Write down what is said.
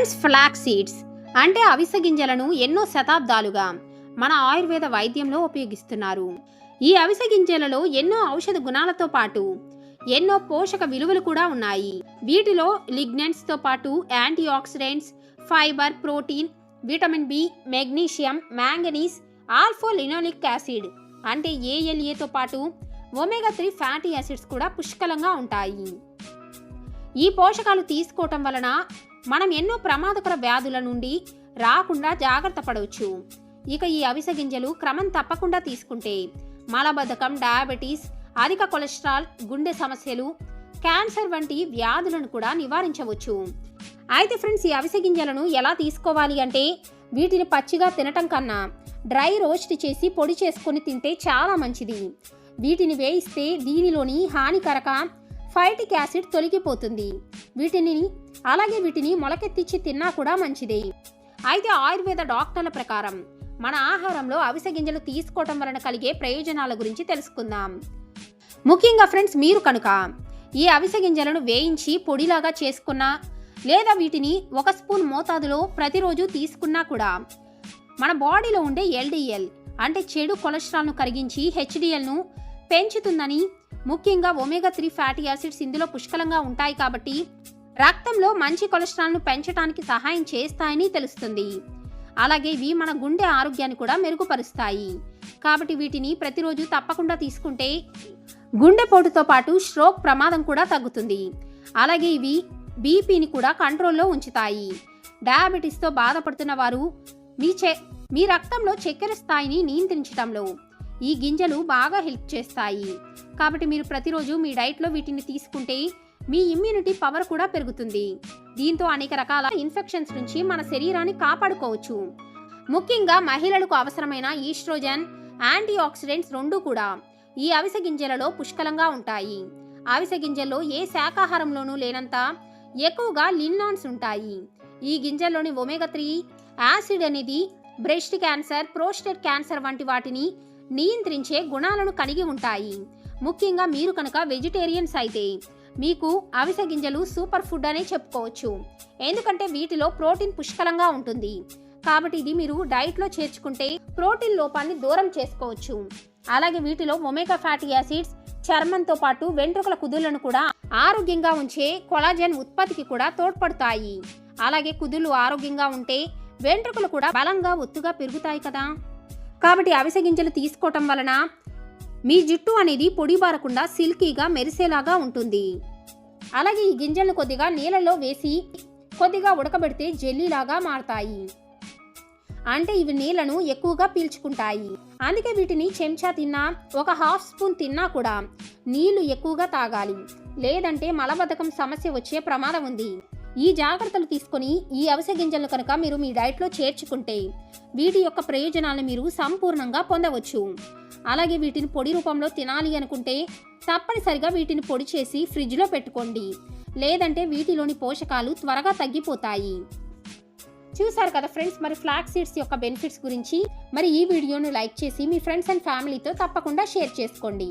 Friends, flax seeds అంటే అవిసె గింజలను ఎన్నో శతాబ్దాలుగా మన ఆయుర్వేద వైద్యంలో ఉపయోగిస్తున్నారు. ఈ అవిసె గింజలలో ఎన్నో ఔషధ గుణాలతో పాటు ఎన్నో పోషక విలువలు కూడా ఉన్నాయి. వీటిలో లిగ్నెంట్స్ తో పాటు antioxidants, fibre, protein, vitamin B, magnesium, manganese, alpha linoleic acid అంటే ఏఎల్ఏతో పాటు ఒమేగా 3 ఫ్యాటీ యాసిడ్స్ కూడా పుష్కలంగా ఉంటాయి. ఈ పోషకాలు తీసుకోవటం వలన మనం ఎన్నో ప్రమాదకర వ్యాధుల నుండి రాకుండా జాగ్రత్త పడవచ్చు. ఇక ఈ అవిసె గింజలు క్రమం తప్పకుండా తీసుకుంటే మలబద్ధకం, డయాబెటీస్, అధిక కొలెస్ట్రాల్, గుండె సమస్యలు, క్యాన్సర్ వంటి వ్యాధులను కూడా నివారించవచ్చు. అయితే ఫ్రెండ్స్, ఈ అవిసె గింజలను ఎలా తీసుకోవాలి అంటే వీటిని పచ్చిగా తినటం కన్నా డ్రై రోస్ట్ చేసి పొడి చేసుకొని తింటే చాలా మంచిది. వీటిని వేయిస్తే దీనిలోని హానికరక ఫైటిక్ యాసిడ్ తొలగిపోతుంది. వీటిని మొలకెత్తిచ్చి తిన్నా కూడా మంచిదే. అయితే ఆయుర్వేద డాక్టర్ల ప్రకారం మన ఆహారంలో అవిసె గింజలు తీసుకోవటం వలన కలిగే ప్రయోజనాల గురించి తెలుసుకుందాం. ముఖ్యంగా ఫ్రెండ్స్, మీరు కనుక ఈ అవిసె గింజలను వేయించి పొడిలాగా చేసుకున్నా లేదా వీటిని 1 స్పూన్ మోతాదులో ప్రతిరోజు తీసుకున్నా కూడా మన బాడీలో ఉండే ఎల్డిఎల్ అంటే చెడు కొలెస్ట్రాల్ను కరిగించి హెచ్డిఎల్ను పెంచుతుందని, ముఖ్యంగా ఒమేగా 3 ఫ్యాటీ యాసిడ్స్ ఇందులో పుష్కలంగా ఉంటాయి కాబట్టి రక్తంలో మంచి కొలెస్ట్రాల్ను పెంచడానికి సహాయం చేస్తాయని తెలుస్తుంది. అలాగే ఇవి మన గుండె ఆరోగ్యాన్ని కూడా మెరుగుపరుస్తాయి. కాబట్టి వీటిని ప్రతిరోజు తప్పకుండా తీసుకుంటే గుండెపోటుతో పాటు స్ట్రోక్ ప్రమాదం కూడా తగ్గుతుంది. అలాగే ఇవి బీపీని కూడా కంట్రోల్లో ఉంచుతాయి. డయాబెటీస్తో బాధపడుతున్న వారు మీ రక్తంలో చక్కెర స్థాయిని నియంత్రించడంలో ఈ గింజలు బాగా హెల్ప్ చేస్తాయి. కాబట్టి మీరు ప్రతిరోజు మీ డైట్లో వీటిని తీసుకుంటే మీ ఇమ్యూనిటీ పవర్ కూడా పెరుగుతుంది. దీంతో అనేక రకాల ఇన్ఫెక్షన్స్ నుంచి మన శరీరాన్ని కాపాడుకోవచ్చు. ముఖ్యంగా మహిళలకు అవసరమైన ఈస్ట్రోజన్, యాంటీ ఆక్సిడెంట్స్ రెండూ కూడా ఈ అవిసె గింజలలో పుష్కలంగా ఉంటాయి. అవిసె గింజల్లో ఏ శాకాహారంలోనూ లేనంత ఎక్కువగా లిగ్నాన్స్ ఉంటాయి. ఈ గింజల్లోని ఒమేగా 3 యాసిడ్ అనేది బ్రెస్ట్ క్యాన్సర్, ప్రోస్టేట్ క్యాన్సర్ వంటి వాటిని నియంత్రించే గుణాలను కలిగి ఉంటాయి. ముఖ్యంగా మీరు కనుక వెజిటేరియన్స్ అయితే మీకు అవిసె గింజలు సూపర్ ఫుడ్ అనే చెప్పుకోవచ్చు. ఎందుకంటే వీటిలో ప్రోటీన్ పుష్కలంగా ఉంటుంది. కాబట్టి ఇది మీరు డైట్లో చేర్చుకుంటే ప్రోటీన్ లోపాన్ని దూరం చేసుకోవచ్చు. అలాగే వీటిలో ఒమేగా ఫ్యాటీ యాసిడ్స్ చర్మంతో పాటు వెంట్రుకల కుదుళ్లను కూడా ఆరోగ్యంగా ఉంచే కొలాజన్ ఉత్పత్తికి కూడా తోడ్పడతాయి. అలాగే కుదుళ్లు ఆరోగ్యంగా ఉంటే వెంట్రుకలు కూడా బలంగా ఒత్తుగా పెరుగుతాయి కదా. కాబట్టి అవిసె గింజలు తీసుకోవటం వలన మీ జుట్టు అనేది పొడిబారకుండా సిల్కీగా మెరిసేలాగా ఉంటుంది. అలాగే ఈ గింజలను కొద్దిగా నీళ్ళలో వేసి కొద్దిగా ఉడకబెడితే జెల్లీలాగా మారతాయి. అంటే ఇవి నీళ్లను ఎక్కువగా పీల్చుకుంటాయి. అందుకే వీటిని చెంచా తిన్నా, 1/2 స్పూన్ తిన్నా కూడా నీళ్లు ఎక్కువగా తాగాలి. లేదంటే మలబద్ధకం సమస్య వచ్చే ప్రమాదం ఉంది. ఈ జాగ్రత్తలు తీసుకొని ఈ అవిసె గింజలను కనుక మీరు మీ డైట్లో చేర్చుకుంటే వీటి యొక్క ప్రయోజనాలను మీరు సంపూర్ణంగా పొందవచ్చు. అలాగే వీటిని పొడి రూపంలో తినాలి అనుకుంటే తప్పనిసరిగా వీటిని పొడి చేసి ఫ్రిడ్జ్లో పెట్టుకోండి. లేదంటే వీటిలోని పోషకాలు త్వరగా తగ్గిపోతాయి. చూసారు కదా ఫ్రెండ్స్, మరి ఫ్లాక్స్ సీడ్స్ యొక్క బెనిఫిట్స్ గురించి. మరి ఈ వీడియోను లైక్ చేసి మీ ఫ్రెండ్స్ అండ్ ఫ్యామిలీతో తప్పకుండా షేర్ చేసుకోండి.